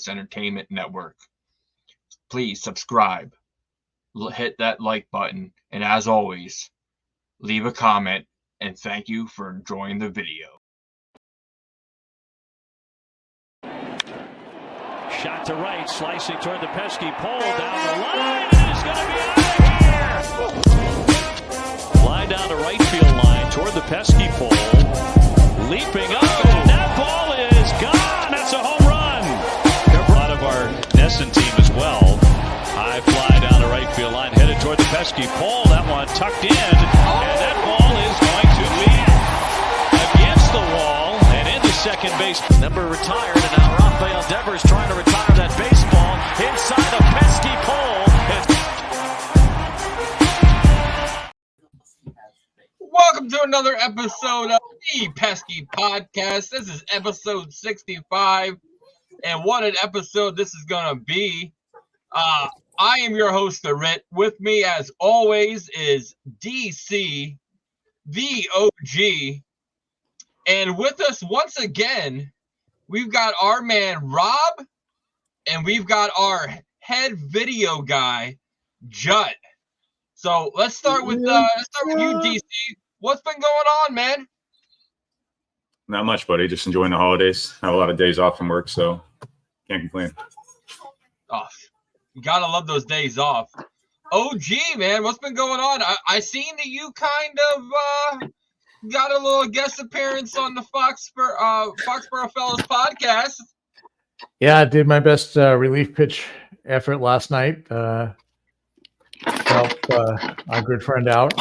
Sports Entertainment Network. Please subscribe, hit that like button, and as always, leave a comment, and thank you for enjoying the video. Shot to right, slicing toward the pesky pole, down the line, it's going to be out of here! Line down the right field line toward the pesky pole, leaping up, and that ball is gone! That's a home run! A lot of our Nesson team as well. High fly down the right field line, headed toward the pesky pole, that one tucked in, and that ball is going to lead against the wall and into second base. Number retired, and now Rafael Devers trying to retire that baseball inside the pesky pole. Welcome to another episode of the Pesky Podcast. This is episode 65, and what an episode this is going to be. I am your host, the Ritt. With me, as always, is DC, the OG. And with us once again, we've got our man Rob, and we've got our head video guy, Jut. So let's start with you, DC. What's been going on, man? Not much, buddy. Just enjoying the holidays. Have a lot of days off from work, so can't complain. Oh, you gotta love those days off. OG, man, what's been going on? I seen that you kind of got a little guest appearance on the Foxborough Fellas podcast. Yeah, I did my best relief pitch effort last night. Helped our good friend out.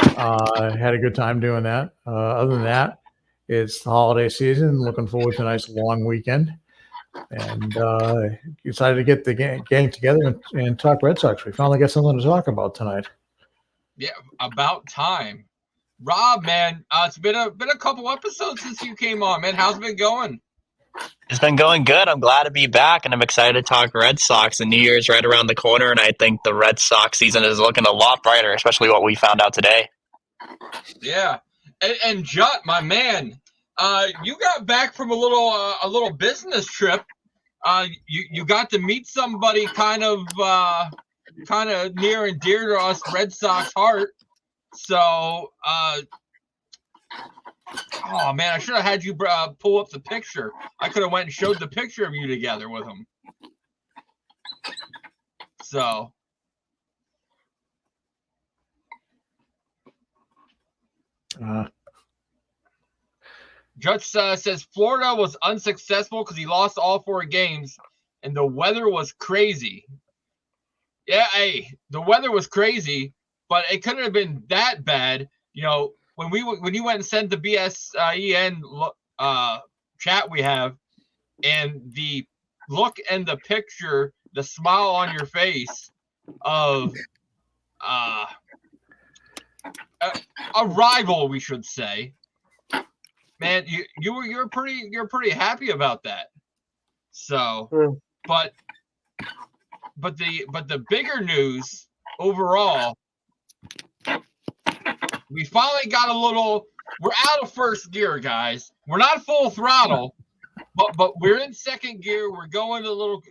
Had a good time doing that. Other than that, it's the holiday season. Looking forward to a nice long weekend. And decided to get the gang together and talk Red Sox. We finally got something to talk about tonight. Yeah, about time. Rob, man, it's been a couple episodes since you came on, man. How's it been going? It's been going good. I'm glad to be back, and I'm excited to talk Red Sox. The New Year's right around the corner, and I think the Red Sox season is looking a lot brighter, especially what we found out today. Yeah, and Jut, my man, you got back from a little business trip. You got to meet somebody kind of near and dear to us Red Sox heart. So, oh man, I should have had you pull up the picture. I could have went and showed the picture of you together with him. So, Judge says Florida was unsuccessful because he lost all 4 games, and the weather was crazy. Yeah, hey, the weather was crazy, but it couldn't have been that bad. You know, when you went and sent the BSEN chat we have, and the look and the picture, the smile on your face of a rival, we should say. Man, you're pretty happy about that. So, but the bigger news overall, we finally got we're out of first gear, guys. We're not full throttle, but we're in second gear. We're going a little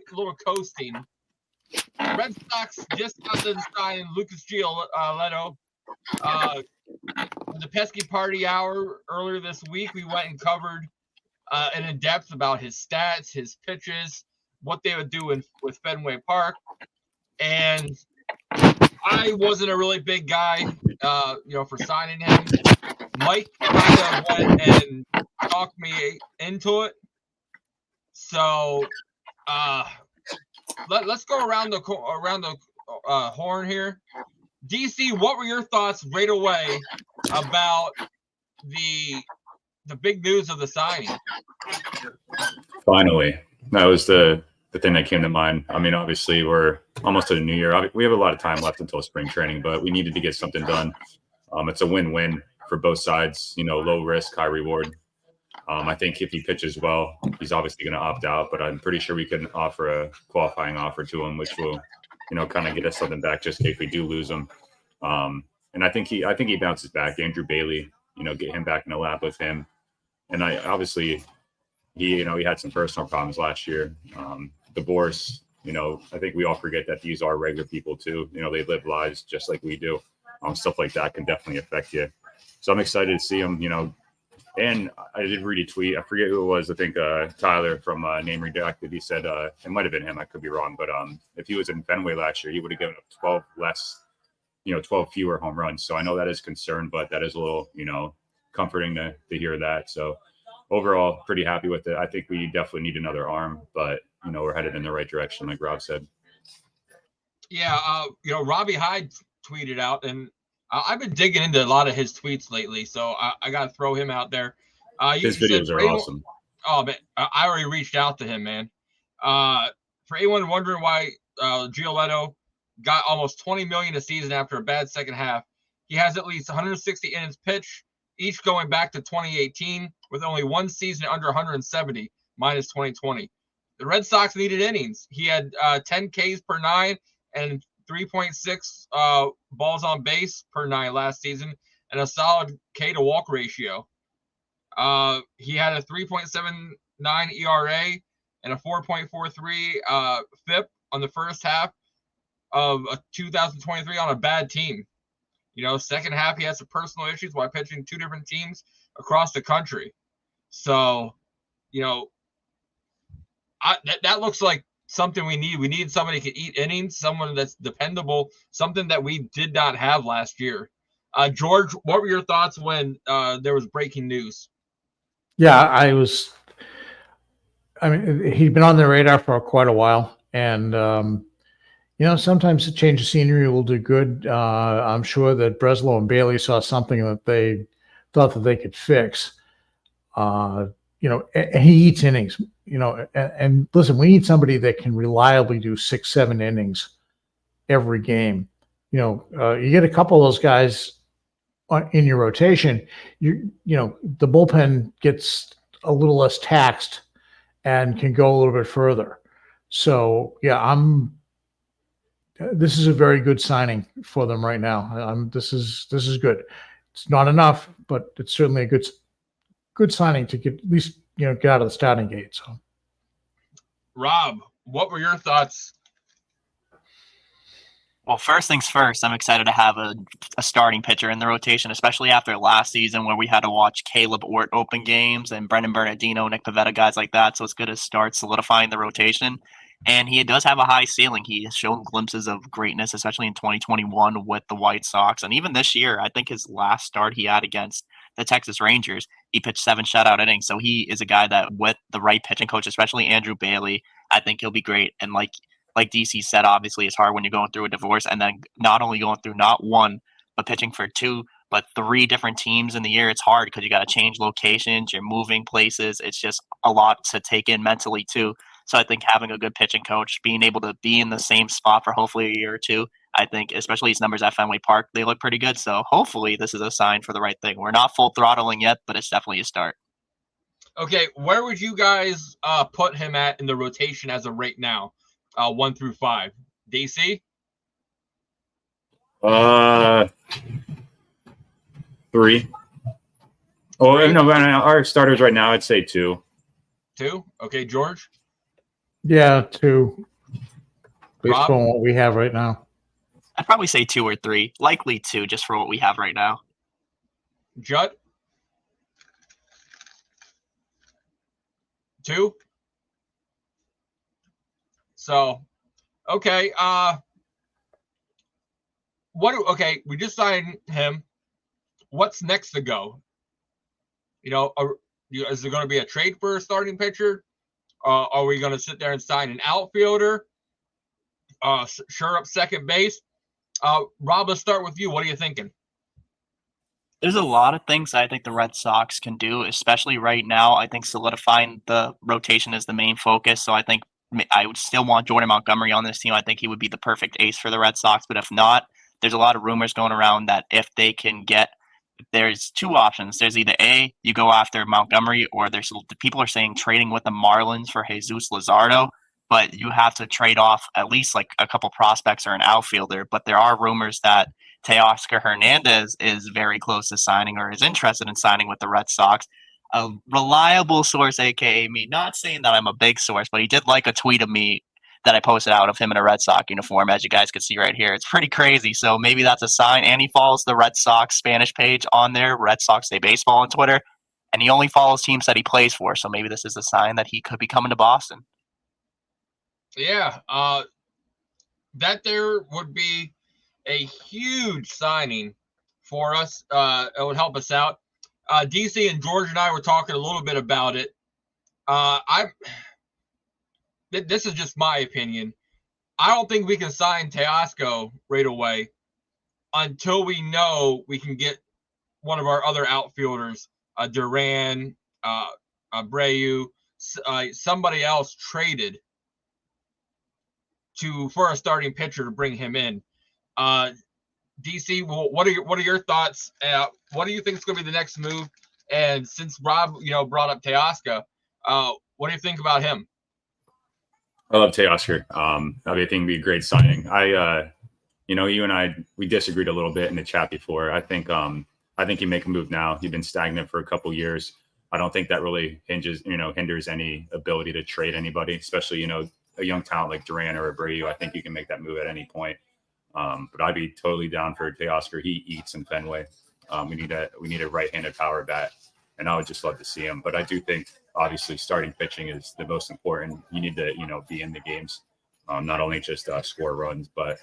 coasting. Red Sox just got to sign Lucas Giolito. The Pesky Party Hour earlier this week, we went and covered in depth about his stats, his pitches, what they would do with Fenway Park. And I wasn't a really big guy, for signing him. Mike kind of went and talked me into it. So let's go around the horn here. DC, what were your thoughts right away about the big news of the signing? Finally, that was the thing that came to mind. I mean, obviously, we're almost to the new year. We have a lot of time left until spring training, but we needed to get something done. It's a win-win for both sides, low risk, high reward. I think if he pitches well, he's obviously going to opt out, but I'm pretty sure we can offer a qualifying offer to him, which will kind of get us something back just in case we do lose him. And I think he bounces back. Andrew Bailey, get him back in the lab with him. And he had some personal problems last year. divorce, I think we all forget that these are regular people too. They live lives just like we do. Stuff like that can definitely affect you. So I'm excited to see him, and I did read a tweet. I forget who it was. I think Tyler from Name Redacted. He said it might have been him. I could be wrong, but if he was in Fenway last year, he would have given up 12 fewer home runs. So I know that is concern, but that is a little, comforting to hear that. So overall, pretty happy with it. I think we definitely need another arm, but we're headed in the right direction, like Rob said. Yeah, Robbie Hyde tweeted out, and I've been digging into a lot of his tweets lately, so I got to throw him out there. His videos are awesome. Oh, man, I already reached out to him, man. For anyone wondering why Giolito got almost $20 million a season after a bad second half, he has at least 160 innings pitched, each going back to 2018, with only one season under 170, minus 2020. The Red Sox needed innings. He had 10 Ks per 9 and 3.6 balls on base per 9 last season, and a solid K to walk ratio. He had a 3.79 ERA and a 4.43 FIP on the first half of 2023 on a bad team. Second half he had some personal issues while pitching 2 different teams across the country. So, that looks like something we need. We need somebody who can eat innings, someone that's dependable, something that we did not have last year. George, what were your thoughts when there was breaking news? Yeah, he'd been on the radar for quite a while, and sometimes a change of scenery will do good. I'm sure that Breslow and Bailey saw something that they thought that they could fix. And he eats innings, and listen, we need somebody that can reliably do 6-7 innings every game. You get a couple of those guys in your rotation, the bullpen gets a little less taxed and can go a little bit further. So yeah, this is a very good signing for them right now. This is good. It's not enough, but it's certainly a good signing to get at least get out of the starting gate. So, Rob, what were your thoughts? Well, first things first, I'm excited to have a starting pitcher in the rotation, especially after last season where we had to watch Caleb Ort open games and Brendan Bernardino, Nick Pivetta, guys like that. So it's good to start solidifying the rotation. And he does have a high ceiling. He has shown glimpses of greatness, especially in 2021 with the White Sox. And even this year, I think his last start he had against the Texas Rangers, he pitched 7 shutout innings. So he is a guy that with the right pitching coach, especially Andrew Bailey, I think he'll be great. And like DC said, obviously it's hard when you're going through a divorce and then not only going through not one, but pitching for 2, but 3 different teams in the year. It's hard because you got to change locations, you're moving places. It's just a lot to take in mentally too. So I think having a good pitching coach, being able to be in the same spot for hopefully a year or 2, I think, especially his numbers at Fenway Park, they look pretty good. So hopefully this is a sign for the right thing. We're not full throttling yet, but it's definitely a start. Okay, where would you guys put him at in the rotation as of right now, 1 through 5? DC? 3. Oh, no, our starters right now, I'd say 2. 2? Okay, George? Yeah, 2. Based Rob? on what we have right now. I'd probably say 2 or 3, likely 2 just for what we have right now. Jut? 2? So, okay. We just signed him. What's next to go? Is there going to be a trade for a starting pitcher? Are we going to sit there and sign an outfielder? Sure up second base? Rob, let's start with you. What are you thinking? There's a lot of things I think the Red Sox can do, especially right now. I think solidifying the rotation is the main focus. So I think I would still want Jordan Montgomery on this team. I think he would be the perfect ace for the Red Sox. But if not, there's a lot of rumors going around that if they can get, there's 2 options. There's either A, you go after Montgomery, or there's people are saying trading with the Marlins for Jesus Luzardo. But you have to trade off at least like a couple prospects or an outfielder. But there are rumors that Teoscar Hernández is very close to signing or is interested in signing with the Red Sox. A reliable source, a.k.a. me, not saying that I'm a big source, but he did like a tweet of me that I posted out of him in a Red Sox uniform, as you guys can see right here. It's pretty crazy. So maybe that's a sign. And he follows the Red Sox Spanish page on there, Red Sox Day Baseball on Twitter. And he only follows teams that he plays for. So maybe this is a sign that he could be coming to Boston. Yeah, that there would be a huge signing for us. It would help us out. DC and George and I were talking a little bit about it. This is just my opinion. I don't think we can sign Teoscar right away until we know we can get one of our other outfielders, Duran, Abreu, somebody else traded for a starting pitcher to bring him in. DC, what are your thoughts? What do you think is going to be the next move? And since Rob, brought up Teoscar, what do you think about him? I love Teoscar. I think it'd be a great signing. You and I, we disagreed a little bit in the chat before. I think you make a move now. You've been stagnant for a couple years. I don't think that really hinders any ability to trade anybody, especially, a young talent like Duran or Abreu. I think you can make that move at any point. But I'd be totally down for Teoscar. He eats in Fenway. We need a right-handed power bat, and I would just love to see him. But I do think, obviously, starting pitching is the most important. You need to, be in the games, not only just score runs. But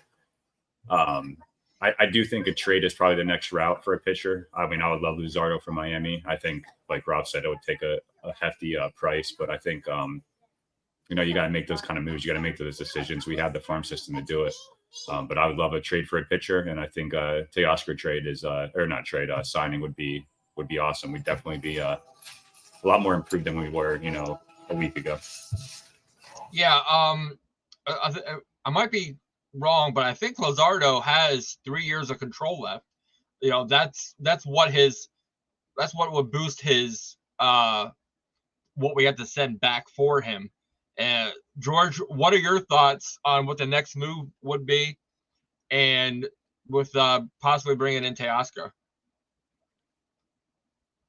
I do think a trade is probably the next route for a pitcher. I mean, I would love Luzardo from Miami. I think, like Rob said, it would take a hefty price. But I think, you got to make those kind of moves. You got to make those decisions. We have the farm system to do it. But I would love a trade for a pitcher, and I think Teoscar trade is signing would be awesome. We'd definitely be a lot more improved than we were, a week ago. Yeah, I might be wrong, but I think Luzardo has 3 years of control left. That's what would boost his what we have to send back for him. George, what are your thoughts on what the next move would be, and with possibly bringing in Teoscar?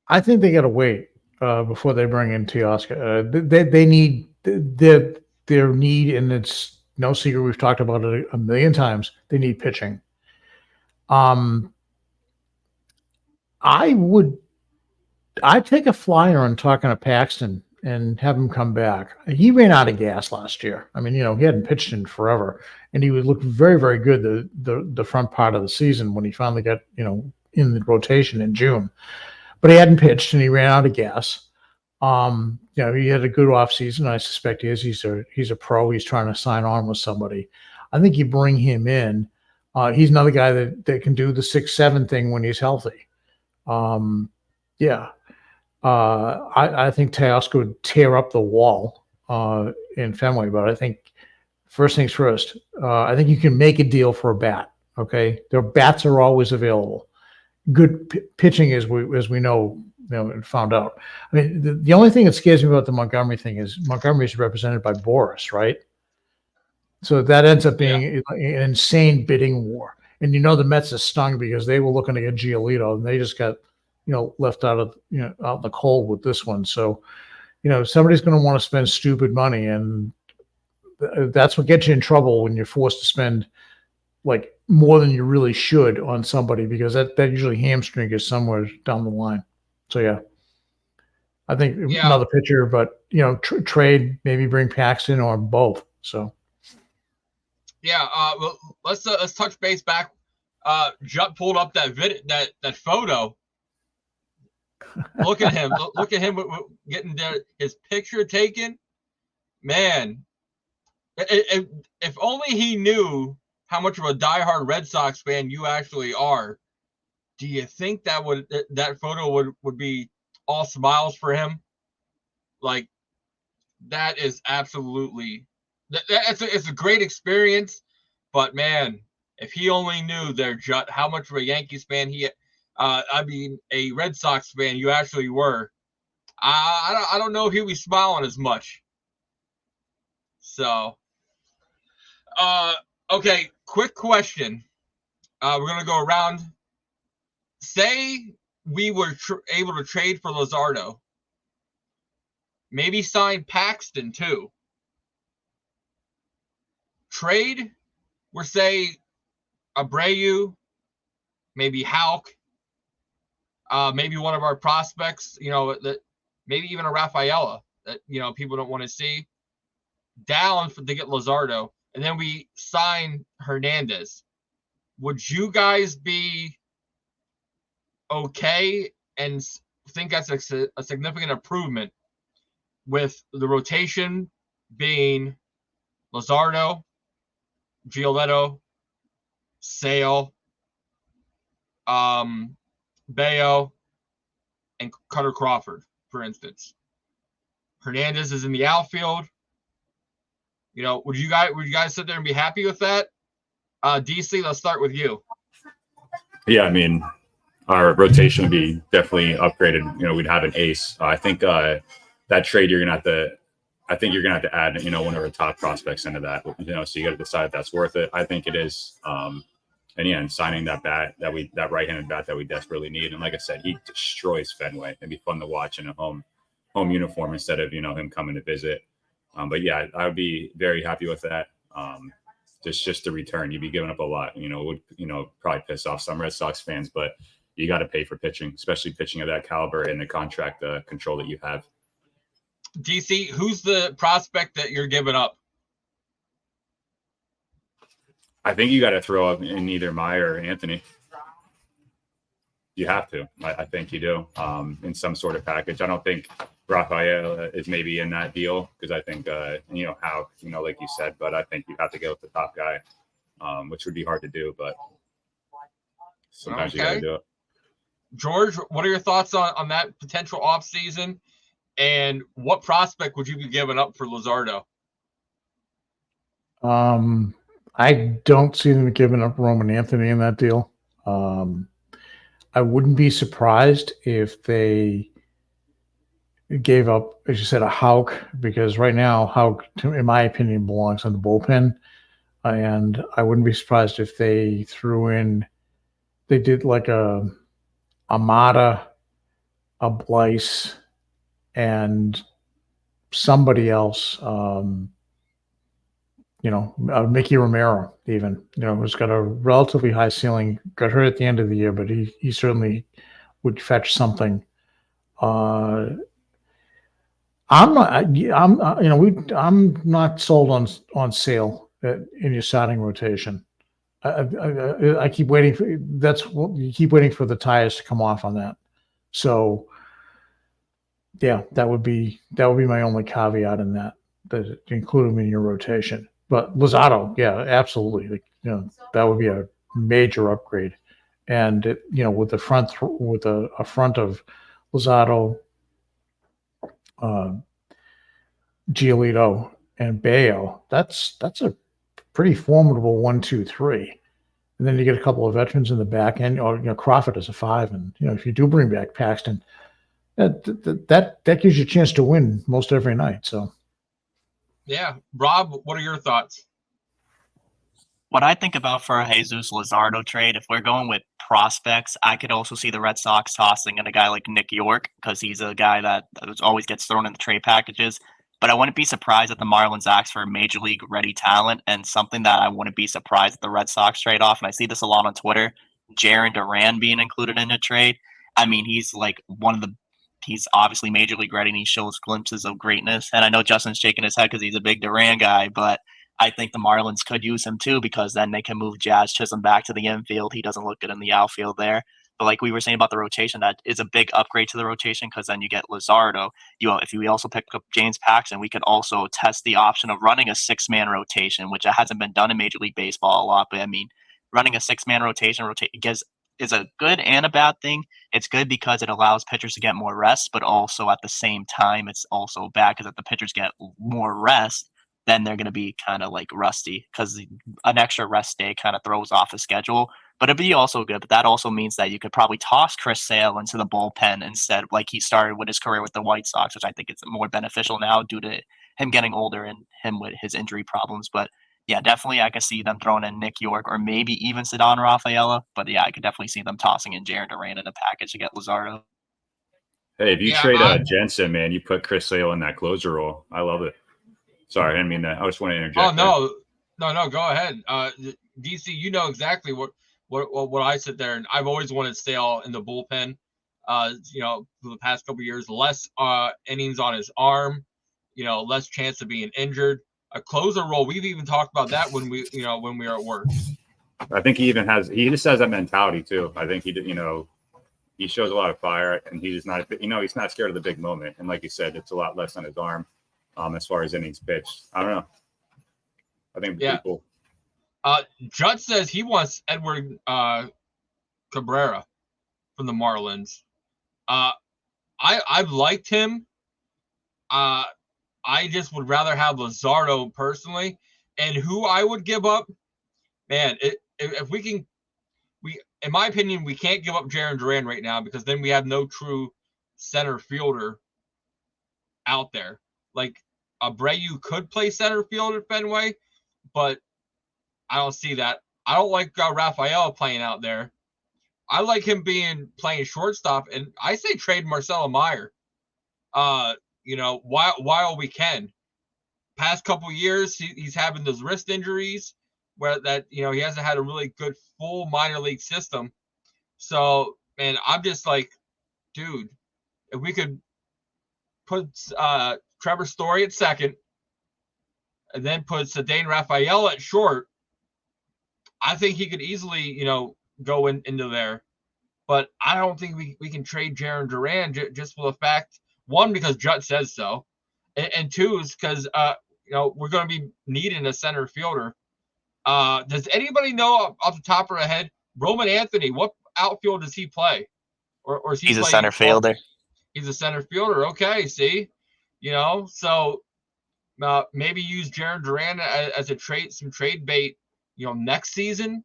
I think they got to wait before they bring in Teoscar. They need their need, and it's no secret. We've talked about it a million times. They need pitching. I'd take a flyer on talking to Paxton and have him come back. He ran out of gas last year. I mean, he hadn't pitched in forever, and he would look very, very good the front part of the season when he finally got, in the rotation in June. But he hadn't pitched, and he ran out of gas. He had a good off season. I suspect he's a pro. He's trying to sign on with somebody. I think you bring him in. He's another guy that can do the 6-7 thing when he's healthy. I think Teoscar would tear up the wall in Fenway, but I think first things first, I think you can make a deal for a bat. Okay, their bats are always available. Good pitching, as we know, found out. I mean, the only thing that scares me about the Montgomery thing is Montgomery is represented by Boris, right? So that ends up being an insane bidding war. And the Mets are stung because they were looking to get Giolito, and they just got left out of out in the cold with this one. So, somebody's going to want to spend stupid money, and that's what gets you in trouble when you're forced to spend like more than you really should on somebody, because that usually hamstring is somewhere down the line. So I think another pitcher, but trade, maybe bring Paxton or both. So well, let's touch base back. Jut pulled up that photo. Look at him. Look at him getting his picture taken. Man, if only he knew how much of a diehard Red Sox fan you actually are. Do you think that photo would be all smiles for him? Like, that is absolutely it's a great experience. But man, if he only knew there, Jut, how much of a Yankees fan a Red Sox fan you actually were, I don't know if he'll be smiling as much. So, okay, quick question. We're going to go around. Say we were able to trade for Luzardo. Maybe sign Paxton too. trade, we're say Abreu, maybe Houck, maybe one of our prospects, that maybe even a Rafaela that, people don't want to see, down to get Luzardo, and then we sign Hernandez. Would you guys be okay and think that's a significant improvement with the rotation being Luzardo, Giolito, Sale, Bayo, and Cutter Crawford, for instance? Hernandez is in the outfield. Would you guys sit there and be happy with that? DC, let's start with you. Yeah, I mean, our rotation would be definitely upgraded. We'd have an ace. I think that trade you're gonna have to add, one of our top prospects into that. So you got to decide if that's worth it. I think it is. And signing that right-handed bat that we desperately need. And like I said, he destroys Fenway. It'd be fun to watch in a home uniform instead of him coming to visit. But yeah, I would be very happy with that. Just the return, you'd be giving up a lot. Would probably piss off some Red Sox fans, but you got to pay for pitching, especially pitching of that caliber and the contract control that you have. DC, who's the prospect that you're giving up? I think you got to throw up in either Meyer or Anthony. You have to. I think you do, in some sort of package. I don't think Rafael is maybe in that deal because I think, how, like you said, but I think you have to go with the top guy, which would be hard to do, but sometimes you got to do it. George, what are your thoughts on that potential offseason, and what prospect would you be giving up for Luzardo? I don't see them giving up Roman Anthony in that deal. I wouldn't be surprised if they gave up, as you said, a Houck, because right now Houck, in my opinion, belongs on the bullpen. And I wouldn't be surprised if they did like a Amada, a Blyce, and somebody else, Mickey Romero, even, who's got a relatively high ceiling, got hurt at the end of the year, but he certainly would fetch something. I'm not sold on Sale in your starting rotation. I keep waiting you keep waiting for the tires to come off on that. So yeah, that would be my only caveat in that include him in your rotation. But Luzardo, yeah, absolutely. That would be a major upgrade. And with a front of Luzardo, Giolito, and Bayo, that's a pretty formidable 1, 2, 3. And then you get a couple of veterans in the back end, or Crawford as a 5, and if you do bring back Paxton, that gives you a chance to win most every night. So. Yeah. Rob, what are your thoughts? What I think about for a Jesus Luzardo trade, if we're going with prospects, I could also see the Red Sox tossing in a guy like Nick York, because he's a guy that always gets thrown in the trade packages. But I wouldn't be surprised if the Marlins ask for major league ready talent, and something that I wouldn't be surprised if the Red Sox trade off, and I see this a lot on Twitter, Jarren Duran being included in a trade. I mean, he's like he's obviously major league ready, and he shows glimpses of greatness. And I know Justin's shaking his head because he's a big Duran guy, but I think the Marlins could use him too, because then they can move Jazz Chisholm back to the infield. He doesn't look good in the outfield there. But like we were saying about the rotation, that is a big upgrade to the rotation, because then you get Luzardo. If we also pick up James Paxton, we could also test the option of running a 6-man rotation, which hasn't been done in Major League Baseball a lot. But I mean, running a 6-man rotation is a good and a bad thing. It's good because it allows pitchers to get more rest, but also at the same time, it's also bad because if the pitchers get more rest, then they're going to be kind of like rusty, because an extra rest day kind of throws off a schedule. But it'd be also good. But that also means that you could probably toss Chris Sale into the bullpen instead, like he started with his career with the White Sox, which I think is more beneficial now due to him getting older and him with his injury problems. But yeah, definitely I could see them throwing in Nick York or maybe even Ceddanne Rafaela. But yeah, I could definitely see them tossing in Jarren Duran in a package to get Luzardo. Hey, if you trade Jensen, man, you put Chris Sale in that closer role. I love it. Sorry, I didn't mean that. I just want to interject. Oh, no. No, go ahead. DC, you know exactly what I sit there, and I've always wanted Sale in the bullpen. For the past couple of years, less innings on his arm, less chance of being injured. A closer role, we've even talked about that when we were at work. I think he just has that mentality too. I think he shows a lot of fire, and he's not scared of the big moment. And like you said, it's a lot less on his arm as far as innings pitched. I don't know. I think it'd be cool. Jut says he wants Edward Cabrera from the Marlins. I've liked him. I just would rather have Luzardo personally. And who I would give up, man, if we can, in my opinion, we can't give up Jarren Duran right now because then we have no true center fielder out there. Like Abreu could play center field at Fenway, but I don't see that. I don't like Rafael playing out there. I like him playing shortstop, and I say trade Marcelo Meyer. While we can. Past couple years, he's having those wrist injuries where he hasn't had a really good full minor league system. So, man, I'm just like, dude, if we could put Trevor Story at second and then put Cedane Rafael at short, I think he could easily, go into there. But I don't think we can trade Jarren Duran just for the fact, one, because Jut says so, and two is because we're going to be needing a center fielder. Does anybody know off the top of their head, Roman Anthony, what outfield does he play? Or is he He's a center fielder. He's a center fielder. Okay, see, so maybe use Jarren Duran as some trade bait, next season,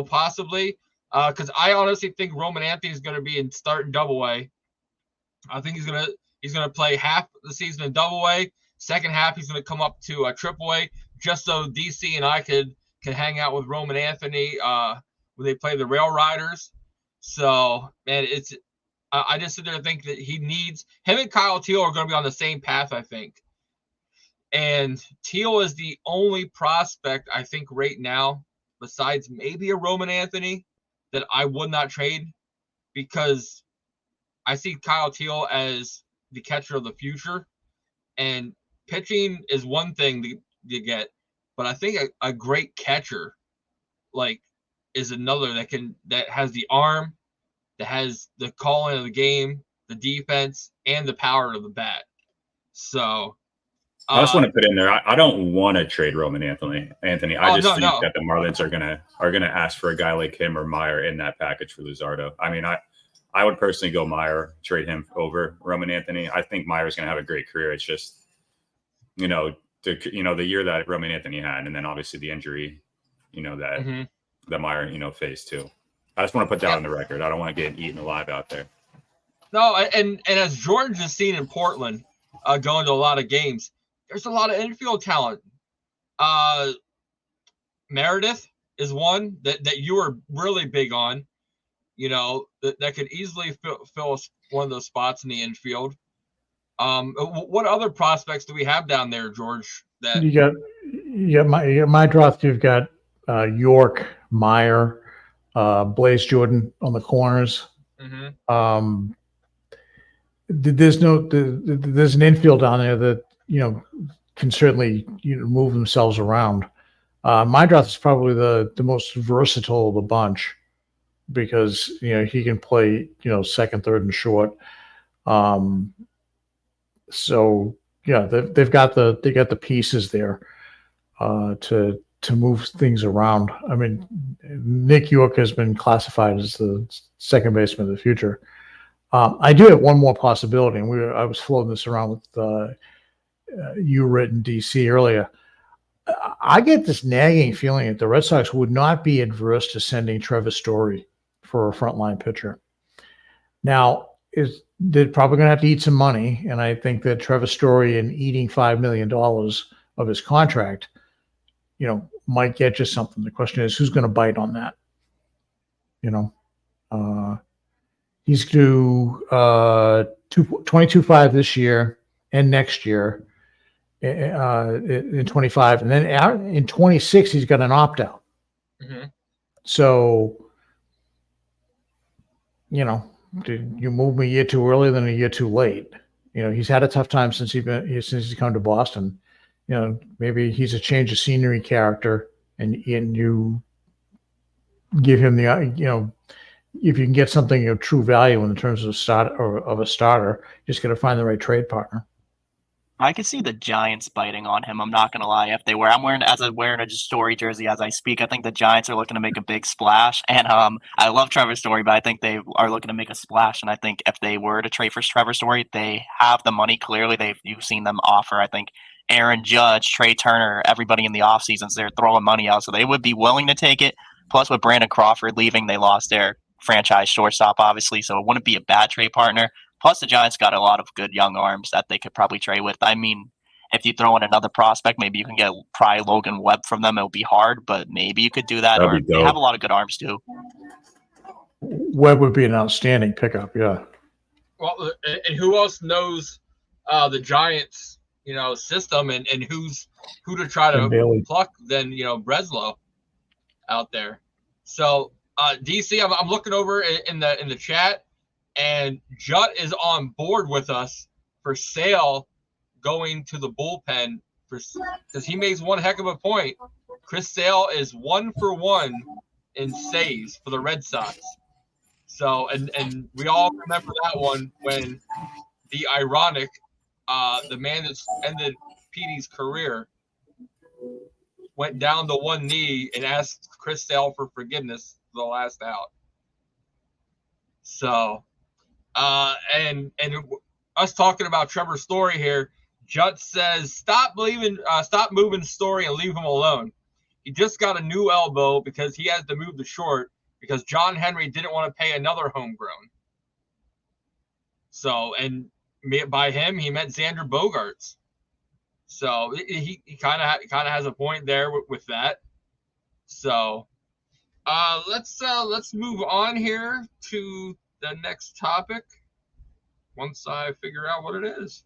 possibly. Because I honestly think Roman Anthony is going to be starting Double-A. I think he's gonna play half the season in Double-A. Second half, he's gonna come up to Triple-A, just so DC and I can hang out with Roman Anthony when they play the Rail Riders. So, man, I just sit there and think that him and Kyle Teal are going to be on the same path, I think. And Teal is the only prospect I think right now, besides maybe a Roman Anthony, that I would not trade, because I see Kyle Teal as the catcher of the future, and pitching is one thing to get, but I think a great catcher is another that has the arm, that has the calling of the game, the defense, and the power of the bat. So I just want to put in there, I don't want to trade Roman Anthony. I think that the Marlins are gonna ask for a guy like him or Meyer in that package for Luzardo. I mean, I would personally go Meyer, trade him over Roman Anthony. I think Meyer's going to have a great career. It's just, the year that Roman Anthony had, and then obviously the injury, that Meyer, faced too. I just want to put that on the record. I don't want to get eaten alive out there. No, and as George has seen in Portland, going to a lot of games, there's a lot of infield talent. Meredith is one that you were really big on. That could easily fill one of those spots in the infield. What other prospects do we have down there, George? That you got my draft. You've got York, Meyer, Blaze Jordan on the corners. Mm-hmm. There's an infield down there that can certainly move themselves around. My draft is probably the most versatile of the bunch, because he can play second, third, and short. So yeah, they've got the pieces there to move things around. I mean, Nick York has been classified as the second baseman of the future. I do have one more possibility, and I was floating this around with you, Ritt, and DC earlier. I get this nagging feeling that the Red Sox would not be adverse to sending Trevor Story for a frontline pitcher. Now, they're probably going to have to eat some money, and I think that Trevor Story, in eating $5 million of his contract, might get you something. The question is, who's going to bite on that? He's due $22.5 this year and next year, in 25, and then in 26 he's got an opt-out. Mm-hmm. So, you know, did you move me a year too early than a year too late? You know, he's had a tough time since he's come to Boston. You know, maybe he's a change of scenery character, and you give him the, you know, if you can get something of true value in terms of a starter, you just got to find the right trade partner. I could see the Giants biting on him. I'm not gonna lie. If they were, I'm wearing a Story jersey as I speak. I think the Giants are looking to make a big splash, and I love Trevor Story, but I think they are looking to make a splash. And I think if they were to trade for Trevor Story, they have the money. Clearly, you've seen them offer. I think Aaron Judge, Trey Turner, everybody in the offseasons, they're throwing money out, so they would be willing to take it. Plus, with Brandon Crawford leaving, they lost their franchise shortstop, obviously, so it wouldn't be a bad trade partner. Plus, the Giants got a lot of good young arms that they could probably trade with. I mean, if you throw in another prospect, maybe you can get probably Logan Webb from them. It'll be hard, but maybe you could do that. Or they have a lot of good arms, too. Webb would be an outstanding pickup, yeah. Well, and who else knows the Giants, you know, system and who to try to pluck than, you know, Breslow out there. So, DC, I'm looking over in the chat, and Jut is on board with us for Sale going to the bullpen because he makes one heck of a point. Chris Sale is 1-for-1 in saves for the Red Sox. So, and we all remember that one when the ironic, the man that ended Petey's career went down to one knee and asked Chris Sale for forgiveness for the last out. So, and us talking about Trevor Story here, Jut says, stop moving Story and leave him alone. He just got a new elbow because he has to move the short because John Henry didn't want to pay another homegrown. So, and by him, he meant Xander Bogaerts. So he kind of has a point there with that. So let's move on here to the next topic once I figure out what it is.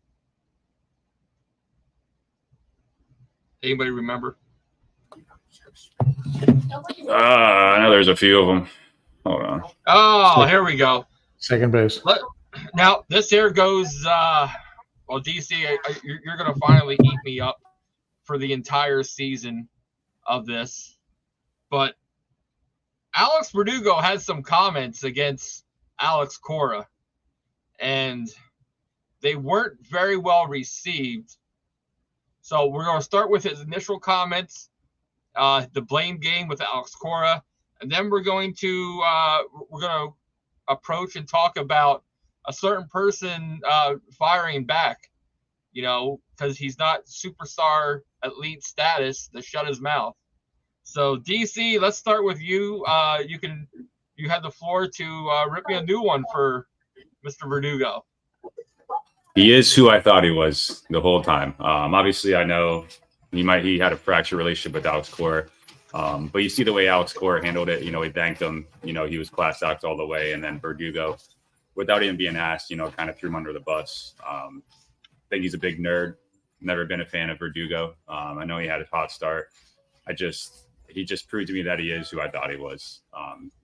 Anybody remember? I know there's a few of them. Hold on. Oh, here we go. Second base. Now this here goes. Well, DC, you're going to finally eat me up for the entire season of this. But Alex Verdugo has some comments against Alex Cora, and they weren't very well received. So we're going to start with his initial comments, the blame game with Alex Cora, and then we're going to approach and talk about a certain person firing back, you know, because he's not superstar elite status to shut his mouth. So DC, let's start with you. You have the floor to rip me a new one for Mr. Verdugo. He is who I thought he was the whole time. Obviously, I know he had a fractured relationship with Alex Cora, but you see the way Alex Cora handled it. You know, he thanked him. You know, he was class act all the way, and then Verdugo, without even being asked, you know, kind of threw him under the bus. I think he's a big nerd. Never been a fan of Verdugo. I know he had a hot start. He just proved to me that he is who I thought he was.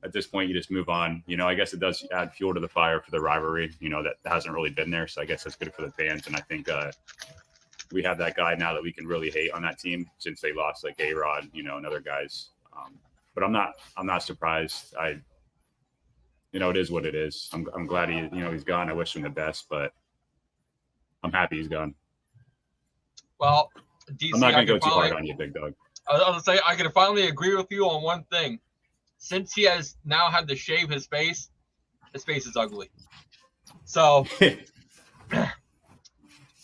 At this point, you just move on. You know, I guess it does add fuel to the fire for the rivalry, you know, that hasn't really been there. So I guess that's good for the fans. And I think we have that guy now that we can really hate on that team since they lost like A-Rod, you know, and other guys. But I'm not surprised. You know, it is what it is. I'm glad he's gone. I wish him the best, but I'm happy he's gone. Well, DC, I'm not going to go too hard on you, big dog. I was going to say, I can finally agree with you on one thing. Since he has now had to shave his face is ugly. So,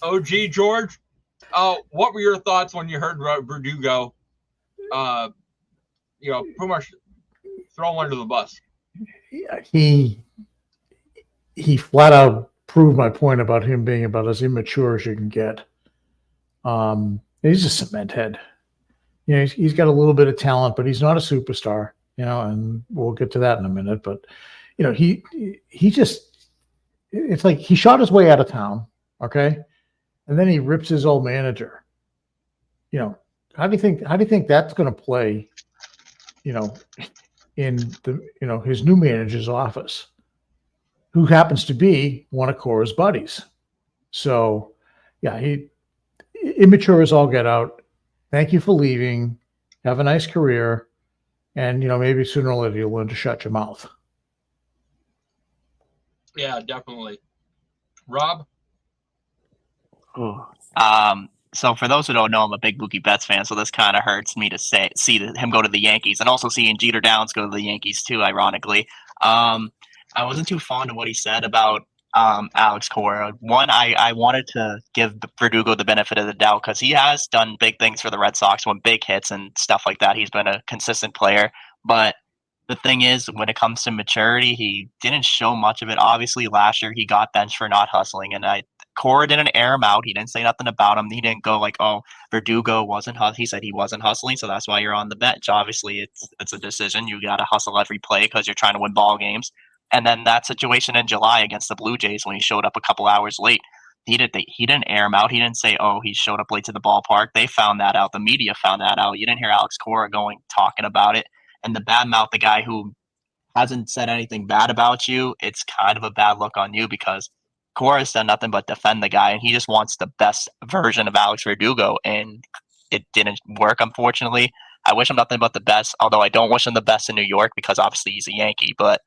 OG George, what were your thoughts when you heard Verdugo, you know, pretty much throw him under the bus? He flat out proved my point about him being about as immature as you can get. He's a cement head. You know, he's got a little bit of talent, but he's not a superstar, you know, and we'll get to that in a minute. But, you know, he just, it's like he shot his way out of town, okay? And then he rips his old manager. how do you think that's going to play, in the, his new manager's office, who happens to be one of Cora's buddies. So, yeah, he immature as all get out. Thank you for leaving. Have a nice career. And, maybe sooner or later you'll learn to shut your mouth. Yeah, definitely. Rob? Ooh. So for those who don't know, I'm a big Mookie Betts fan, so this kind of hurts me to see him go to the Yankees, and also seeing Jeter Downs go to the Yankees too, ironically. I wasn't too fond of what he said about Alex Cora. One, I wanted to give Verdugo the benefit of the doubt because he has done big things for the Red Sox, won big hits and stuff like that. He's been a consistent player. But the thing is, when it comes to maturity, he didn't show much of it. Obviously, last year he got benched for not hustling, and Cora didn't air him out. He didn't say nothing about him. He didn't go like, "Oh, Verdugo wasn't hustling." He said he wasn't hustling, so that's why you're on the bench. Obviously, it's a decision. You got to hustle every play because you're trying to win ball games. And then that situation in July against the Blue Jays when he showed up a couple hours late, he didn't air him out. He didn't say, "Oh, he showed up late to the ballpark." They found that out. The media found that out. You didn't hear Alex Cora talking about it. And the badmouth the guy who hasn't said anything bad about you, it's kind of a bad look on you because Cora's done nothing but defend the guy, and he just wants the best version of Alex Verdugo, and it didn't work, unfortunately. I wish him nothing but the best, although I don't wish him the best in New York because obviously he's a Yankee, but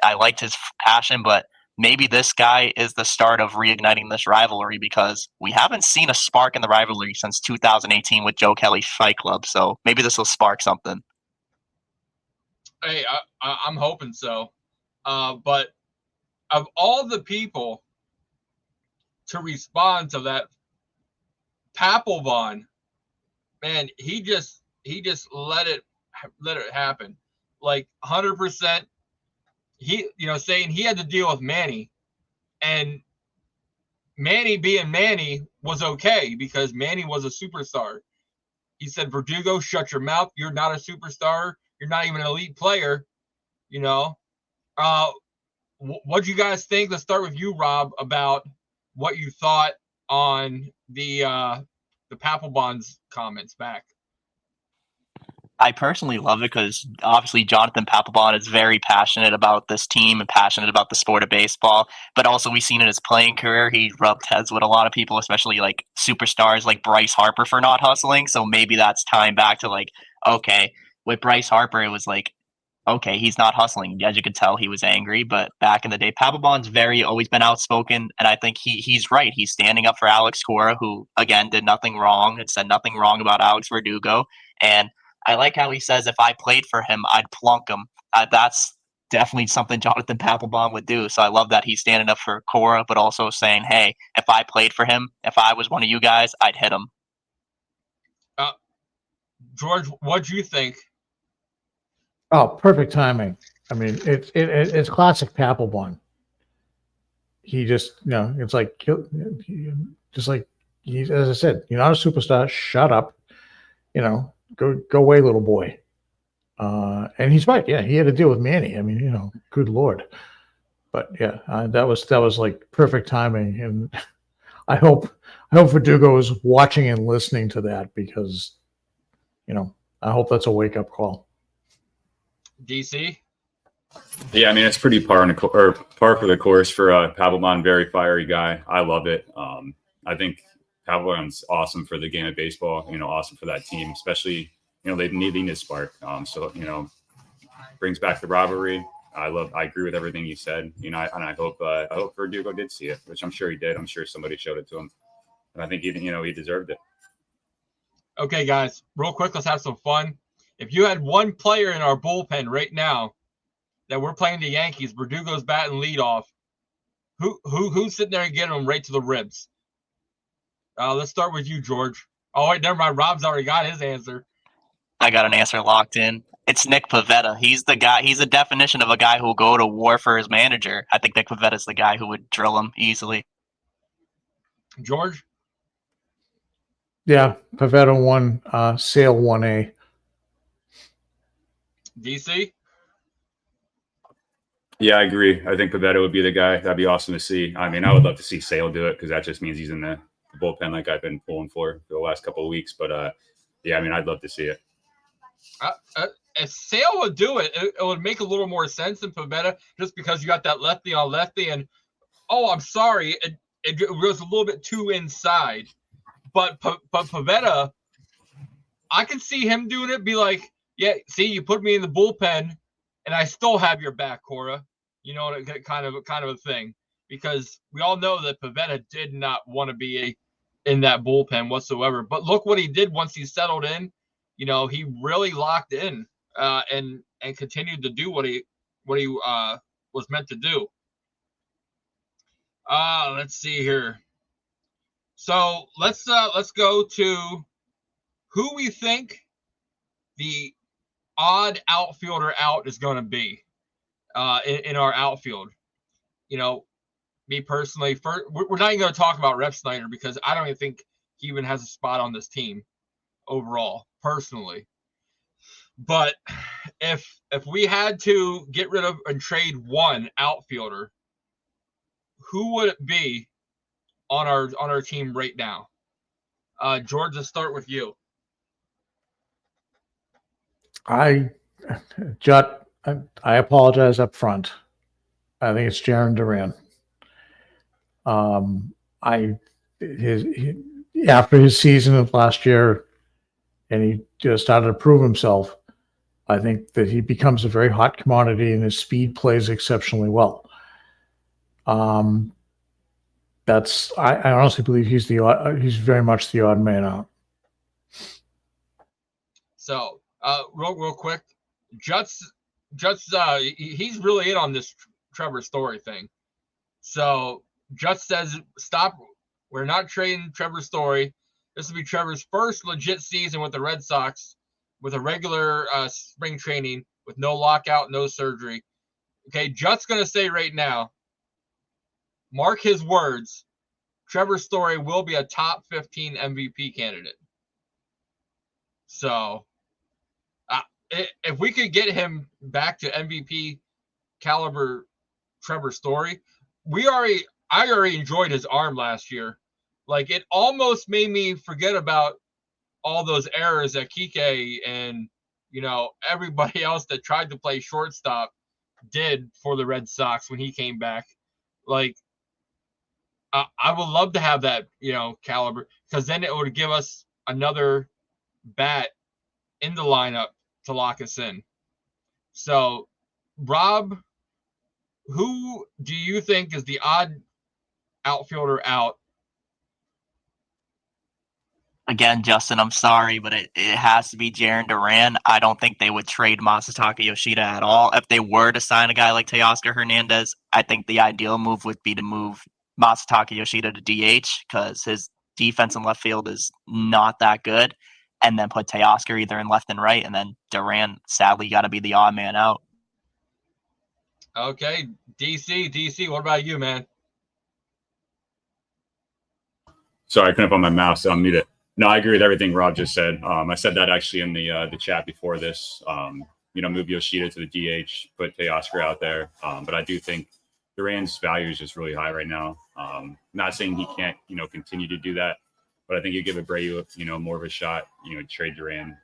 I liked his passion, but maybe this guy is the start of reigniting this rivalry because we haven't seen a spark in the rivalry since 2018 with Joe Kelly's Fight Club, so maybe this will spark something. Hey, I'm hoping so. But of all the people to respond to that, Papelbon, man, he just let it happen, like 100%. He, saying he had to deal with Manny, and Manny being Manny was okay because Manny was a superstar. He said, "Verdugo, shut your mouth. You're not a superstar. You're not even an elite player." What do you guys think? Let's start with you, Rob, about what you thought on the Papelbon's comments back. I personally love it because obviously Jonathan Papelbon is very passionate about this team and passionate about the sport of baseball. But also we've seen in his playing career, he rubbed heads with a lot of people, especially like superstars like Bryce Harper for not hustling. So maybe that's tying back to like, okay, with Bryce Harper, it was like, okay, he's not hustling. As you could tell, he was angry. But back in the day, Papelbon's always been outspoken. And I think he's right. He's standing up for Alex Cora, who, again, did nothing wrong and said nothing wrong about Alex Verdugo. And I like how he says, if I played for him, I'd plunk him. That's definitely something Jonathan Papelbon would do. So I love that he's standing up for Cora, but also saying, hey, if I played for him, if I was one of you guys, I'd hit him. George, what do you think? Oh, perfect timing. I mean, it's classic Papelbon. He just, it's like, just like, as I said, you're not a superstar. Shut up. Go away, little boy. And he's right. Yeah, he had to deal with Manny. I mean, good Lord. But yeah, that was like perfect timing. And I hope Verdugo is watching and listening to that because, I hope that's a wake up call. DC? Yeah, I mean, it's pretty par for the course for Papelbon. Very fiery guy. I love it. I think Papelbon's awesome for the game of baseball. Awesome for that team, especially they need his spark. So brings back the rivalry. I agree with everything you said. And I hope Verdugo did see it, which I'm sure he did. I'm sure somebody showed it to him, and I think he deserved it. Okay, guys, real quick, let's have some fun. If you had one player in our bullpen right now that we're playing the Yankees, Verdugo's batting leadoff, who's sitting there and getting him right to the ribs? Let's start with you, George. Oh, wait, never mind. Rob's already got his answer. I got an answer locked in. It's Nick Pivetta. He's the guy. He's a definition of a guy who'll go to war for his manager. I think Nick Pivetta's the guy who would drill him easily. George? Yeah, Pivetta won Sale 1A. DC? Yeah, I agree. I think Pivetta would be the guy. That'd be awesome to see. I mean, I would love to see Sale do it because that just means he's in the bullpen like I've been pulling for the last couple of weeks. But yeah, I mean, I'd love to see it. If Sale would do it, it would make a little more sense than Pivetta, just because you got that lefty on lefty. And I'm sorry, it was a little bit too inside. But Pivetta, I can see him doing it. Be like, yeah, see, you put me in the bullpen, and I still have your back, Cora. You know, kind of a thing, because we all know that Pivetta did not want to be in that bullpen whatsoever. But look what he did once he settled in. You know, he really locked in and continued to do what he was meant to do. Let's see here. So let's go to who we think the odd outfielder out is going to be in our outfield. You know, me personally, we're not even going to talk about Rep Snyder, because I don't even think he even has a spot on this team overall, personally. But if we had to get rid of and trade one outfielder, who would it be on our team right now? George, let's start with you. Jut, I apologize up front. I think it's Jaron Duran. After his season of last year, and he just started to prove himself, I think that he becomes a very hot commodity, and his speed plays exceptionally well. I honestly believe he's very much the odd man out. So, real quick, Jut's he's really in on this Trevor Story thing. So Jut says, stop. We're not trading Trevor Story. This will be Trevor's first legit season with the Red Sox, with a regular spring training, with no lockout, no surgery. Okay, Jut's going to say right now, mark his words, Trevor Story will be a top 15 MVP candidate. So, if we could get him back to MVP caliber Trevor Story, I already enjoyed his arm last year. Like, it almost made me forget about all those errors that Kike and, you know, everybody else that tried to play shortstop did for the Red Sox when he came back. Like, I would love to have that, you know, caliber, because then it would give us another bat in the lineup to lock us in. So, Rob, who do you think is the odd outfielder out? Again, Justin, I'm sorry, but it has to be Jaron Duran. I don't think they would trade Masataka Yoshida at all. If they were to sign a guy like Teoscar Hernandez, I think the ideal move would be to move Masataka Yoshida to DH, because his defense in left field is not that good, and then put Teoscar either in left and right, and then Duran, sadly, got to be the odd man out. Okay, DC, what about you, man? Sorry, I couldn't put my mouse to unmute it. No, I agree with everything Rob just said. I said that actually in the chat before this. You know, move Yoshida to the DH, put Teoscar out there. But I do think Duran's value is just really high right now. Not saying he can't, you know, continue to do that, but I think you give Abreu, you know, more of a shot. You know, trade Duran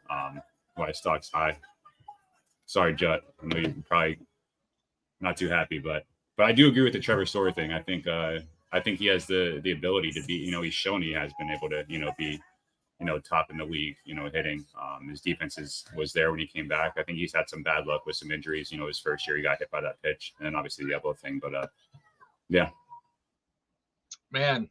while his stock's high. Sorry, Jut. I know you're probably not too happy, but I do agree with the Trevor Story thing. I think he has the ability to be, you know, he's shown he has been able to, you know, be, you know, top in the league, you know, hitting. His defense was there when he came back. I think he's had some bad luck with some injuries. You know, his first year he got hit by that pitch, and then obviously the elbow thing. But yeah, man,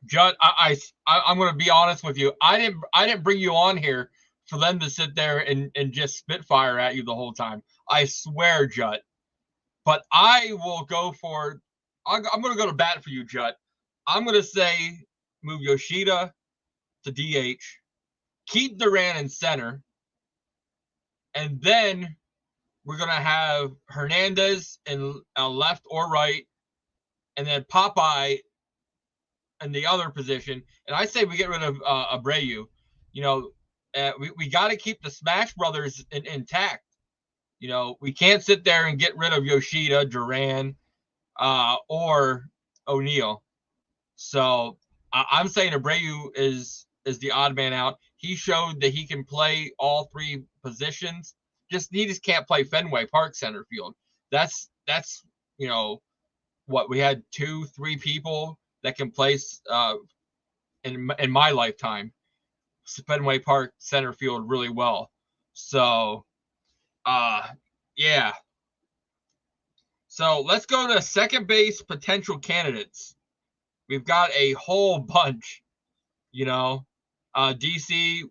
Judd, I'm going to be honest with you. I didn't bring you on here for them to sit there and just spitfire at you the whole time. I swear, Judd. But I will go for. I'm going to go to bat for you, Judd. I'm going to say move Yoshida to DH, keep Duran in center, and then we're going to have Hernandez in left or right, and then Popeye in the other position. And I say we get rid of Abreu. You know, we got to keep the Smash Brothers intact. You know, we can't sit there and get rid of Yoshida, Duran, or O'Neill. So I'm saying Abreu is the odd man out. He showed that he can play all three positions. He just can't play Fenway Park center field. That's what we had 2-3 people that can play in my lifetime Fenway Park center field really well. So yeah. So let's go to second base potential candidates. We've got a whole bunch, DC,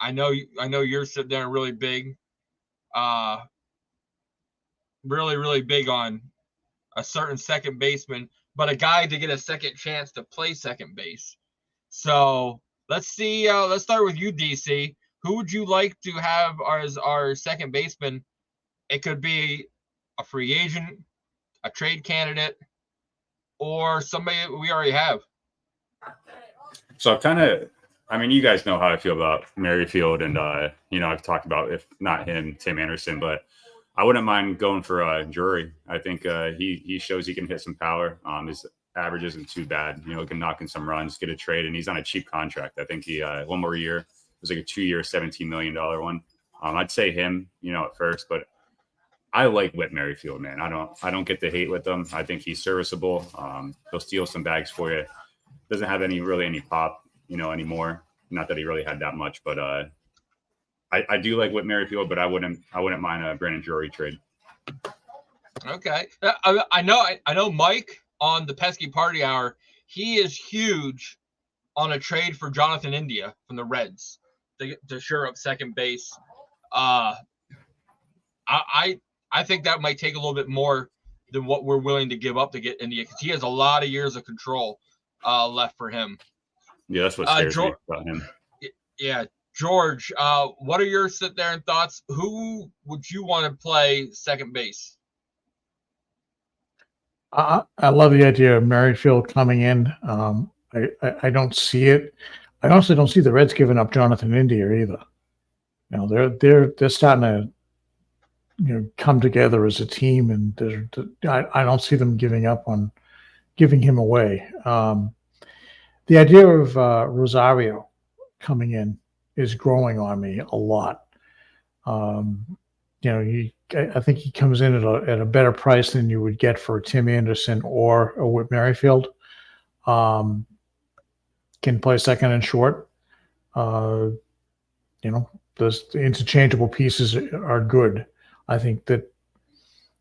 I know you're sitting there really big, really, really big on a certain second baseman, but a guy to get a second chance to play second base. So let's see. Let's start with you, DC. Who would you like to have as our second baseman? It could be a free agent, a trade candidate, or somebody we already have. So you guys know how I feel about Merrifield, and I've talked about, if not him, Tim Anderson, but I wouldn't mind going for Drury. I think he shows he can hit some power. His average isn't too bad. He can knock in some runs, get a trade, and he's on a cheap contract. I think he one more year. It was like a 2-year, $17 million one. I'd say him, at first, but I like Whit Merrifield, man. I don't get the hate with him. I think he's serviceable. He'll steal some bags for you. Doesn't have any pop, anymore. Not that he really had that much, but I do like Whit Merrifield, but I wouldn't mind a Brandon Drury trade. Okay, I know Mike on the Pesky Party Hour. He is huge on a trade for Jonathan India from the Reds to shore up second base. I think that might take a little bit more than what we're willing to give up to get India, because he has a lot of years of control left for him. Yeah, that's what scares me about him. Yeah, George, what are your sit there and thoughts? Who would you want to play second base? I love the idea of Merrifield coming in. I don't see it. I honestly don't see the Reds giving up Jonathan India either. They're starting to come together as a team, and I don't see them giving up on giving him away. The idea of Rosario coming in is growing on me a lot. I think he comes in at a better price than you would get for Tim Anderson or a Whit Merrifield. Can play second and short. Those interchangeable pieces are good. I think that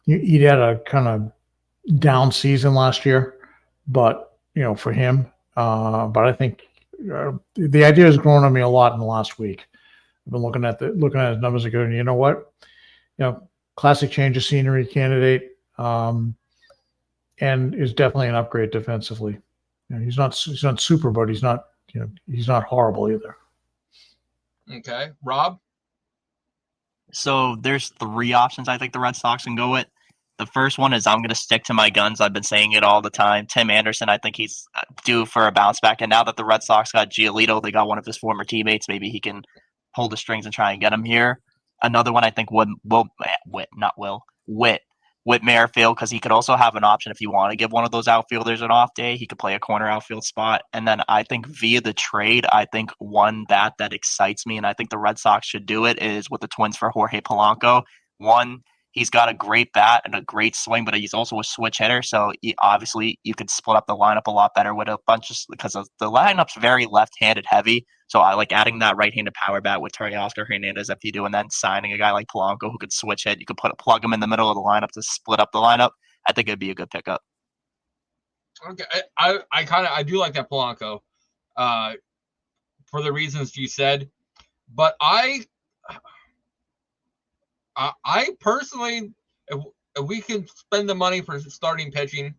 he had a kind of down season last year, but for him. But I think the idea has grown on me a lot in the last week. I've been looking at his numbers and going, you know what? Classic change of scenery candidate, and is definitely an upgrade defensively. He's not super, but he's not horrible either. Okay, Rob. So there's 3 options I think the Red Sox can go with. The first one is, I'm going to stick to my guns. I've been saying it all the time. Tim Anderson, I think he's due for a bounce back. And now that the Red Sox got Giolito, they got one of his former teammates. Maybe he can pull the strings and try and get him here. Another one I think Whit Merrifield, because he could also have an option if you want to give one of those outfielders an off day. He could play a corner outfield spot. And then I think via the trade, I think one that excites me, and I think the Red Sox should do it, is with the Twins for Jorge Polanco. One, he's got a great bat and a great swing, but he's also a switch hitter. So obviously you could split up the lineup a lot better with a bunch of, because the lineup's very left-handed heavy. So I like adding that right-handed power bat with Teoscar Hernández if you do, and then signing a guy like Polanco who could switch hit. You could plug him in the middle of the lineup to split up the lineup. I think it'd be a good pickup. Okay, I do like that Polanco, for the reasons you said, but I personally, if we can spend the money for starting pitching,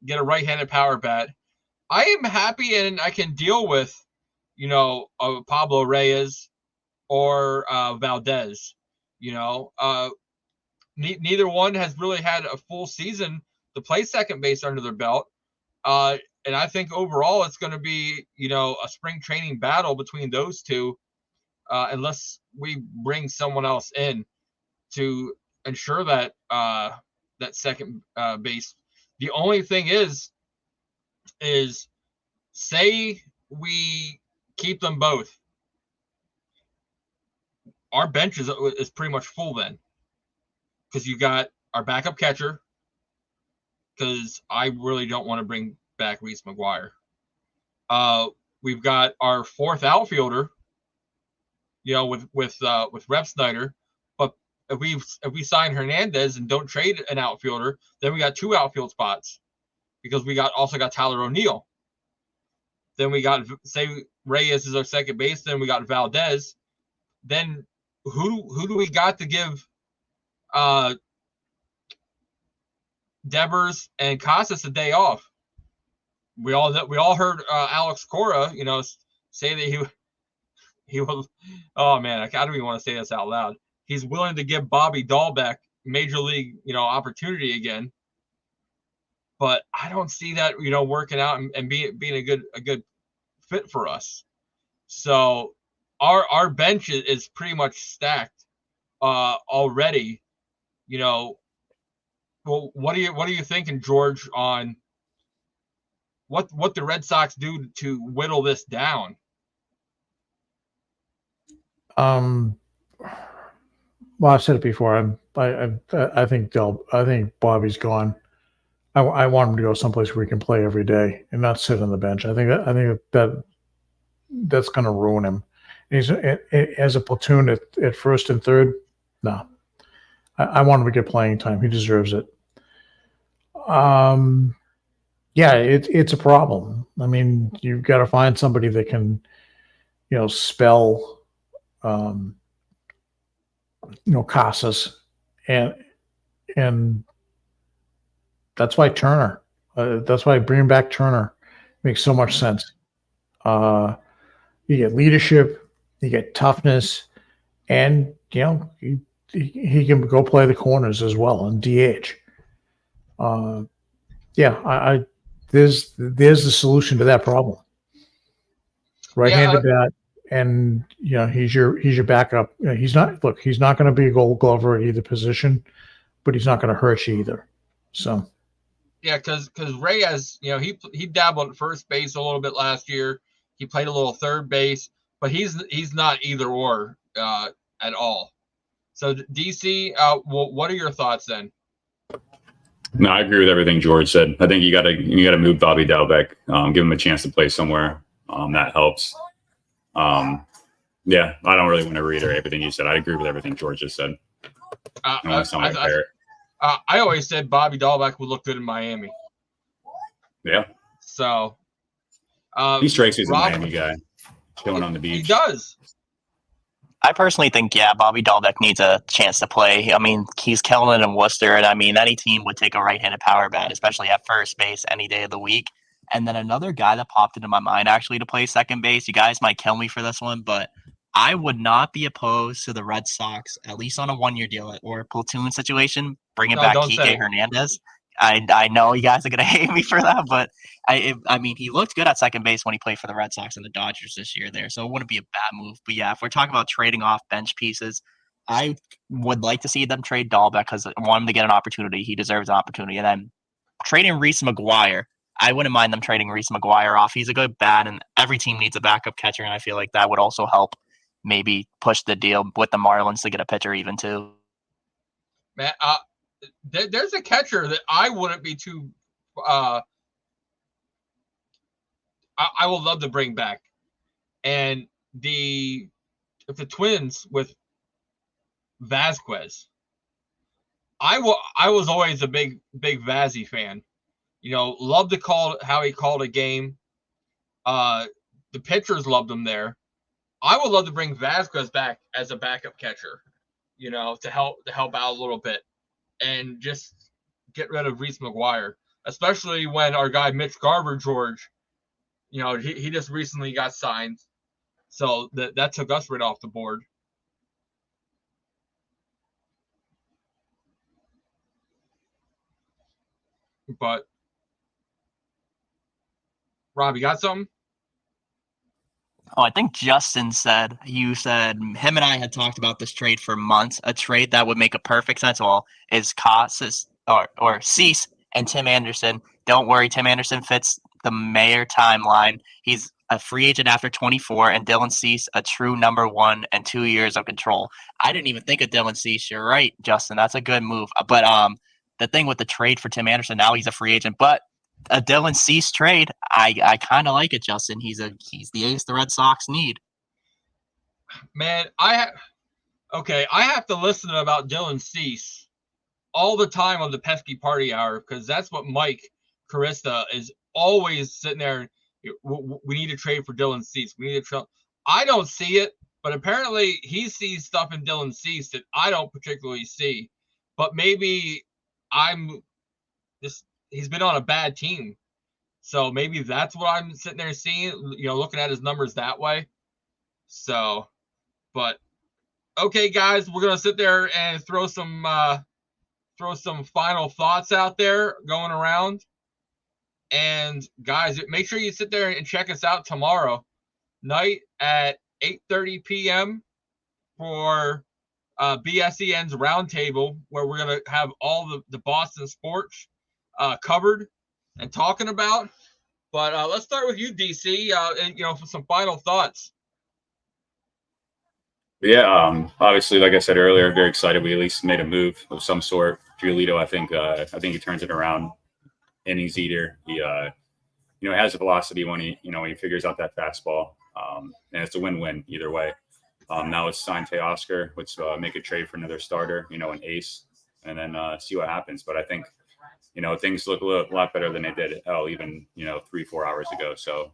get a right-handed power bat, I am happy, and I can deal with, Pablo Reyes or Valdez. Neither one has really had a full season to play second base under their belt. And I think overall it's going to be, a spring training battle between those two, unless we bring someone else in to ensure that that second base. The only thing is say we keep them both. Our bench is pretty much full then, because you got our backup catcher, because I really don't want to bring back Reese McGuire. We've got our fourth outfielder, with Rep Snyder. But if we sign Hernandez and don't trade an outfielder, then we got 2 outfield spots, because we also got Tyler O'Neill. Then we got, say Reyes is our second base. Then we got Valdez. Then who do we got to give Devers and Casas a day off? We all heard Alex Cora, say that he will. Oh man, I don't even want to say this out loud. He's willing to give Bobby Dahlbeck major league, opportunity again. But I don't see that, working out and being a good fit for us. So our bench is pretty much stacked already. Well, what are you thinking, George, on what the Red Sox do to whittle this down? Well, I've said it before. I think Bobby's gone. I want him to go someplace where he can play every day and not sit on the bench. I think that's going to ruin him. He's as a platoon at first and third. No, I want him to get playing time. He deserves it. Yeah, it's a problem. I mean, you've got to find somebody that can, spell, Casas, and that's why Turner. That's why bringing back Turner makes so much sense. You get leadership, you get toughness, and he can go play the corners as well and DH. There's the solution to that problem. Right-handed bat, and he's your backup. He's not going to be a Gold Glover at either position, but he's not going to hurt you either. So. Yeah, because Reyes, he dabbled at first base a little bit last year. He played a little third base, but he's not either or at all. So DC, what are your thoughts then? No, I agree with everything George said. I think you gotta move Bobby Dalbec, give him a chance to play somewhere. That helps. I don't really want to reiterate everything you said. I agree with everything George just said. I always said Bobby Dahlbeck would look good in Miami. Yeah. So he strikes as a Miami guy, chilling on the beach. He does. I personally think, Bobby Dahlbeck needs a chance to play. I mean, he's killing it in Worcester, and I mean, any team would take a right-handed power bat, especially at first base, any day of the week. And then another guy that popped into my mind actually to play second base. You guys might kill me for this one, but I would not be opposed to the Red Sox, at least on a one-year deal or a platoon situation, bringing back Kike Hernandez. I know you guys are going to hate me for that, but I mean, he looked good at second base when he played for the Red Sox and the Dodgers this year there, so it wouldn't be a bad move. But yeah, if we're talking about trading off bench pieces, I would like to see them trade Dahlbeck because I want him to get an opportunity. He deserves an opportunity. And then trading Reese McGuire, I wouldn't mind them trading Reese McGuire off. He's a good bat, and every team needs a backup catcher, and I feel like that would also help maybe push the deal with the Marlins to get a pitcher even too. Man, there's a catcher that I wouldn't be too I would love to bring back. And the Twins with Vasquez. I was always a big Vazzy fan. Loved to call how he called a game. The pitchers loved him there. I would love to bring Vasquez back as a backup catcher, to help out a little bit and just get rid of Reese McGuire, especially when our guy Mitch Garver, George, he just recently got signed. So that took us right off the board. But Rob, you got something? Oh, I think Justin said him and I had talked about this trade for months. A trade that would make a perfect sense. Well, is Casas or Cease and Tim Anderson. Don't worry, Tim Anderson fits the Mayer timeline. He's a free agent after 24, and Dylan Cease a true number 1 and 2 years of control. I didn't even think of Dylan Cease. You're right, Justin. That's a good move. But the thing with the trade for Tim Anderson, now he's a free agent. But a Dylan Cease trade, I kind of like it, Justin. He's the ace the Red Sox need. Man, I have to listen about Dylan Cease all the time on the Pesky Party Hour, because that's what Mike Carista is always sitting there. We need to trade for Dylan Cease. We need to trade. I don't see it, but apparently he sees stuff in Dylan Cease that I don't particularly see. But maybe he's been on a bad team. So maybe that's what I'm sitting there seeing, looking at his numbers that way. So, but okay, guys, we're going to sit there and throw some final thoughts out there going around. And guys, make sure you sit there and check us out tomorrow night at 8:30 p.m. for BSEN's Roundtable, where we're going to have all the Boston sports covered and talking about. But let's start with you, DC, for some final thoughts. Yeah, obviously, like I said earlier, very excited. We at least made a move of some sort. Giolito, I think he turns it around. Innings eater. He, has a velocity when he figures out that fastball. And it's a win-win either way. Now it's signed Teoscar, which make a trade for another starter, an ace, and then see what happens. But I think, things look a lot better than they did, even 3-4 hours ago. So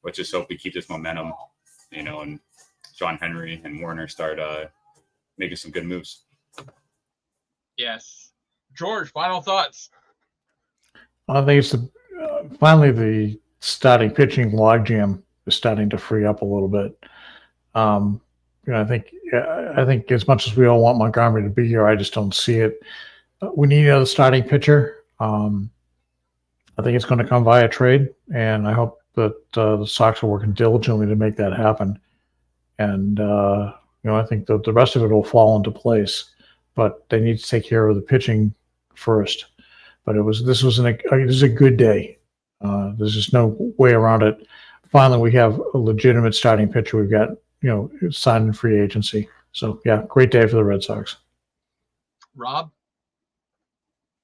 let's just hope we keep this momentum, and John Henry and Warner start making some good moves. Yes. George, final thoughts. I think it's finally the starting pitching logjam is starting to free up a little bit. I think as much as we all want Montgomery to be here, I just don't see it. We need another starting pitcher. I think it's going to come via trade, and I hope that the Sox are working diligently to make that happen. And I think that the rest of it will fall into place, but they need to take care of the pitching first. But this was a good day. There's just no way around it. Finally, we have a legitimate starting pitcher. We've got signed in free agency. So yeah, great day for the Red Sox. Rob?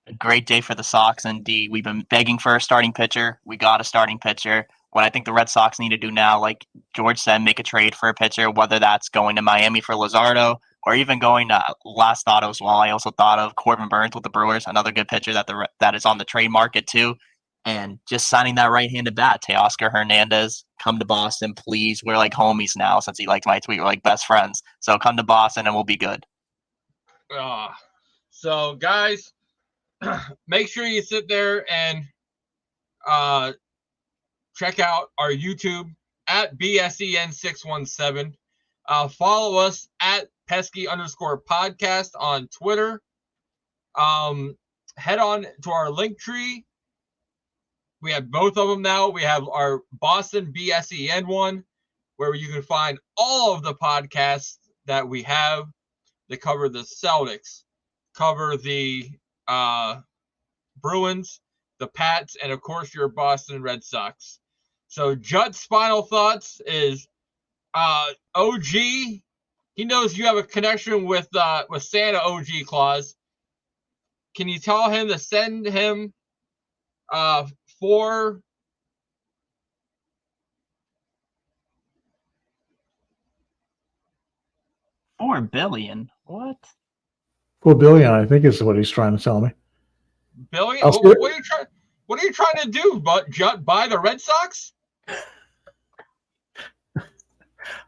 A great day for the Sox, indeed. We've been begging for a starting pitcher. We got a starting pitcher. What I think the Red Sox need to do now, like George said, make a trade for a pitcher, whether that's going to Miami for Luzardo or even going to last thought as well. I also thought of Corbin Burns with the Brewers, another good pitcher that is on the trade market too. And just signing that right-handed bat, Teoscar Hernández, come to Boston, please. We're like homies now since he liked my tweet. We're like best friends. So come to Boston and we'll be good. So, guys, make sure you sit there and check out our YouTube at BSEN617. Follow us at Pesky_podcast on Twitter. Head on to our link tree. We have both of them now. We have our Boston BSEN one, where you can find all of the podcasts that we have that cover the Celtics, cover the Bruins, the Pats, and of course your Boston Red Sox. So Jut's final thoughts is OG. He knows you have a connection with Santa, OG Claus. Can you tell him to send him $4 billion? What? $4 billion, I think, is what he's trying to tell me. Billion? What are you trying to do? But Jut buy the Red Sox?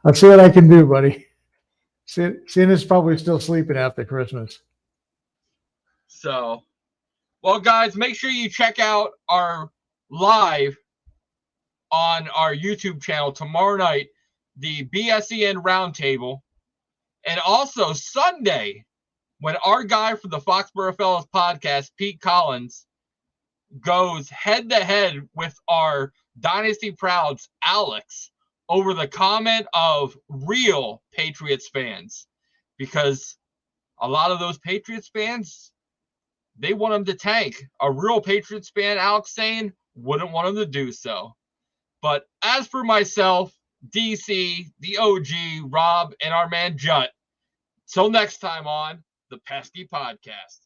I'll see what I can do, buddy. Santa's probably still sleeping after Christmas. So, well, guys, make sure you check out our live on our YouTube channel tomorrow night, the BSEN Roundtable, and also Sunday when our guy from the Foxborough Fellows podcast, Pete Collins, goes head-to-head with our Dynasty Prouds, Alex, over the comment of real Patriots fans, because a lot of those Patriots fans, they want them to tank. A real Patriots fan, Alex, saying, wouldn't want him to do so. But as for myself, DC, the OG, Rob, and our man Jut, till next time on the Pesky Podcast.